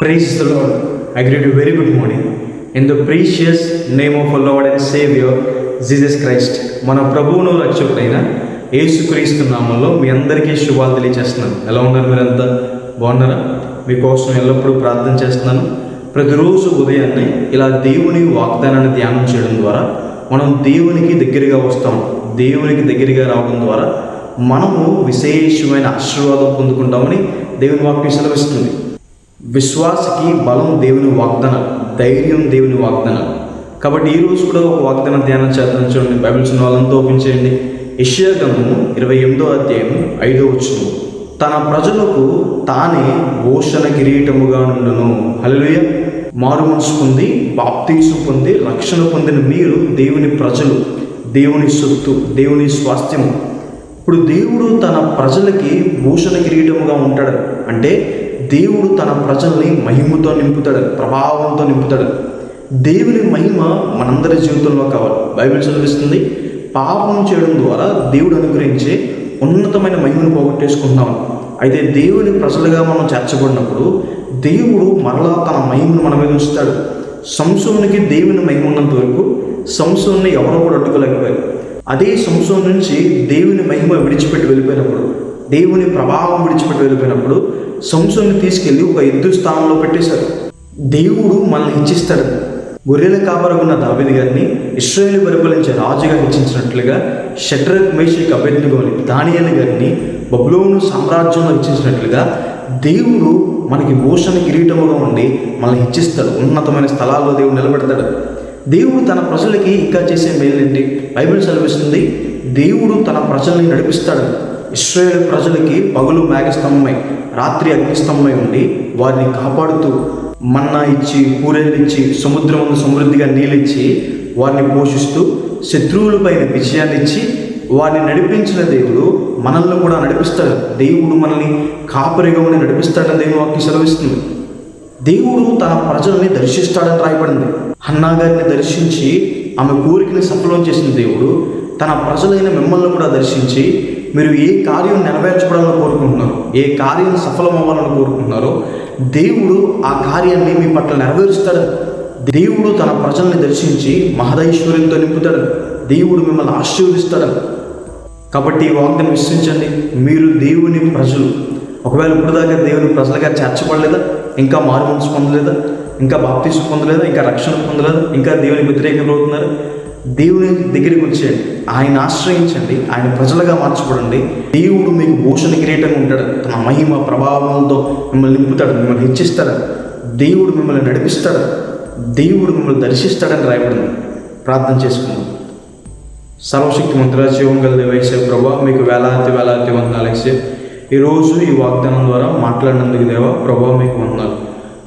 Praise the Lord. I greet you very good morning. In the precious name of our Lord and Savior, Jesus Christ. మన ప్రభువును రక్షకుడైన యేసుక్రీస్తు నామములో మీ అందరికీ శుభాలు తెలియజేస్తున్నాను. ఎలా ఉన్నారు మీరంతా? బాగున్నారా? మీకోసం ఎల్లప్పుడూ ప్రార్థన చేస్తున్నాను. ప్రతిరోజు ఉదయాన్నే ఇలా దేవుని వాగ్దానాన్ని ధ్యానం చేయడం ద్వారా మనం దేవునికి దగ్గరగా వస్తాం. దేవునికి దగ్గరగా రావడం ద్వారా మనము విశేషమైన ఆశీర్వాదం పొందుకుంటామని దేవుని వాక్యం సెలవిస్తుంది. విశ్వాసకి బలం దేవుని వాగ్దానం, ధైర్యం దేవుని వాగ్దానం. కాబట్టి ఈరోజు కూడా ఒక వాగ్దానం ధ్యానం చేద్దాం. చూడండి, బైబిల్స్ వాళ్ళంతా ఓపెన్ చేయండి. యెషయా గ్రంథము 28వ అధ్యాయం 5వ వచనం. తన ప్రజలకు తానే భూషణ కిరీటముగా నుండును. హల్లెలూయా. మారు మనసు పొంది బాప్తీసు పొంది రక్షణ పొందిన మీరు దేవుని ప్రజలు, దేవుని సొత్తు, దేవుని స్వాస్థ్యము. ఇప్పుడు దేవుడు తన ప్రజలకి భూషణ కిరీటముగా ఉంటాడు అంటే దేవుడు తన ప్రజల్ని మహిమతో నింపుతాడు, ప్రభావంతో నింపుతాడు. దేవుని మహిమ మనందరి జీవితంలో కావాలి. బైబిల్ చదివిస్తుంది, పాపం చేయడం ద్వారా దేవుడు అనుగ్రహించే ఉన్నతమైన మహిమను పోగొట్టేసుకుంటున్నాం. అయితే దేవుని ప్రజలుగా మనం చేర్చబడినప్పుడు దేవుడు మరలా తన మహిమను మన మీద ఉంచుతాడు. సంసోనుకి దేవుని మహిమ ఉన్నంత వరకు సంసోన్ని ఎవరో కూడా అడ్డుకోలేకపోయారు. అదే సంసోను నుంచి దేవుని మహిమ విడిచిపెట్టి వెళ్ళిపోయినప్పుడు, దేవుని ప్రభావం విడిచిపెట్టి వెళ్ళిపోయినప్పుడు సంసోన్ని తీసుకెళ్ళి ఒక ఎద్దు స్థానంలో పెట్టేశారు. దేవుడు మనల్ని హెచ్చిస్తాడు. గొర్రెల కాపరగున్న దావీదు గారిని ఇశ్రాయేలు పరిపాలించే రాజుగా హెచ్చించినట్లుగా షడ్రక్, మేషక్, అబేద్నెగోని, దానియేలు గారిని బబులోను సామ్రాజ్యంలో హెచ్చించినట్లుగా దేవుడు మనకి భూషణ కిరీటముగా ఉండి మనల్ని హెచ్చిస్తాడు. ఉన్నతమైన స్థలాల్లో దేవుడు నిలబెడతాడు. దేవుడు తన ప్రజలకి ఇంకా చేసే మేలేంటి? బైబిల్ సెలవిస్తుంది, దేవుడు తన ప్రజల్ని నడిపిస్తాడు. ఇశ్రాయేలు ప్రజలకి పగలు మేఘస్తంభమై రాత్రి అగ్నిస్తంభమై ఉండి వారిని కాపాడుతూ మన్నా ఇచ్చి, కూరలు ఇచ్చి, సముద్రం సమృద్ధిగా నీళ్ళిచ్చి వారిని పోషిస్తూ శత్రువులపైన విజయాన్ని ఇచ్చి వారిని నడిపించిన దేవుడు మనల్ని కూడా నడిపిస్తాడు. దేవుడు మనల్ని కాపరిగా ఉండి నడిపిస్తాడని దేవుని వాక్యం సెలవిస్తుంది. దేవుడు తన ప్రజల్ని దర్శిస్తాడని రాయబడింది. హన్నా గారిని దర్శించి ఆమె కోరికని సఫలం చేసిన దేవుడు తన ప్రజలైన మిమ్మల్ని కూడా దర్శించి మీరు ఏ కార్యం నెరవేర్చబడాలని కోరుకుంటున్నారో, ఏ కార్యం సఫలం అవ్వాలని కోరుకుంటున్నారో దేవుడు ఆ కార్యాన్ని మీ పట్ల నెరవేరుస్తాడు. దేవుడు తన ప్రజల్ని దర్శించి మహదైశ్వర్యంతో నింపుతాడు. దేవుడు మిమ్మల్ని ఆశీర్వదిస్తాడు. కాబట్టి ఈ వాగ్దానం విశ్వసించండి, మీరు దేవుని ప్రజలు. ఒకవేళ ఇప్పుడు దాకా దేవుని ప్రజలుగా చేర్చబడలేదా, ఇంకా మారు మనసు పొందలేదా, ఇంకా బాప్తీసు పొందలేదా, ఇంకా రక్షణ పొందలేదా, ఇంకా దేవుని వ్యతిరేకంగా అవుతున్నారు, దేవుని దగ్గరికి వచ్చేయండి, ఆయన ఆశ్రయించండి, ఆయన ప్రజలుగా మార్చబడండి. దేవుడు మీకు భూషణ కిరీటంగా ఉంటాడు. తన మహిమ ప్రభావంతో మిమ్మల్ని నింపుతాడు, మిమ్మల్ని హెచ్చిస్తాడు, దేవుడు మిమ్మల్ని నడిపిస్తాడు, దేవుడు మిమ్మల్ని దర్శిస్తాడని రాయబడింది. ప్రార్థన చేసుకుందాం. సర్వశక్తి మంత్రుల జీవం గల దేవైసే ప్రభా, మీకు వేలాది వందనాలు. ఈరోజు ఈ వాగ్దానం ద్వారా మాట్లాడినందుకు దేవా ప్రభా మీకు వందనాలు.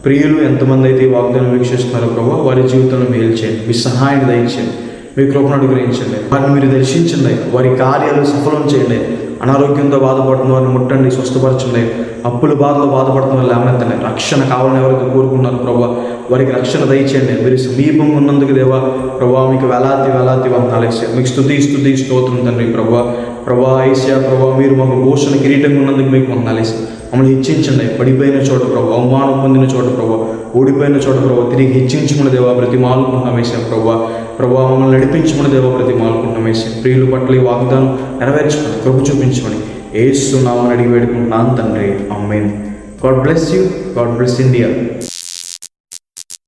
ప్రియులు ఎంతమంది అయితే ఈ వాగ్దానం వీక్షిస్తున్నారో ప్రభా, వారి జీవితంలో మేలు చేయండి, మీ సహాయాన్ని దయచేయండి, మీ కృపను అనుగ్రహించండి, వారిని మీరు దర్శించండి, వారి కార్యాలు సఫలం చేయండి. అనారోగ్యంతో బాధపడుతున్న వారిని ముట్టండి, స్వస్థపరచండి. అప్పుల బాధలో బాధపడుతున్న వారు లేవనెత్తండి. రక్షణ కావాలని ఎవరికి కోరుకున్నారు ప్రభా, వారికి రక్షణ దయచేయండి. మీరు సమీపంగా ఉన్నందుకు దేవా ప్రభా మీకు వేలాది వందనాలు. మీకు స్తుతి స్తోత్రం తండ్రి. ప్రభా ఏసయ్యా ప్రభా, మీరు మాకు భూషణ కిరీటంగా ఉన్నందుకు మీకు వందనాలు. మమ్మల్ని హెచ్చించండి. పడిపోయిన చోట ప్రభా, అవమానం పొందిన చోట ప్రభా, ఓడిపోయిన చోట ప్రభా తిరిగి హెచ్చించమని దేవా బ్రతిమాలుకుంటున్నాం వేసాం ప్రభా మమ్మల్ని నడిపించమని దేవా బ్రతిమాలుకుంటున్నాం వేసాం. ప్రియుల పట్ల ఈ వాగ్దానం నెరవేర్చుకోండి, కృప చూపించమని యేసు నామమున అడిగి వేడుకుంటున్నాను తండ్రి. Amen. God bless you. God bless India.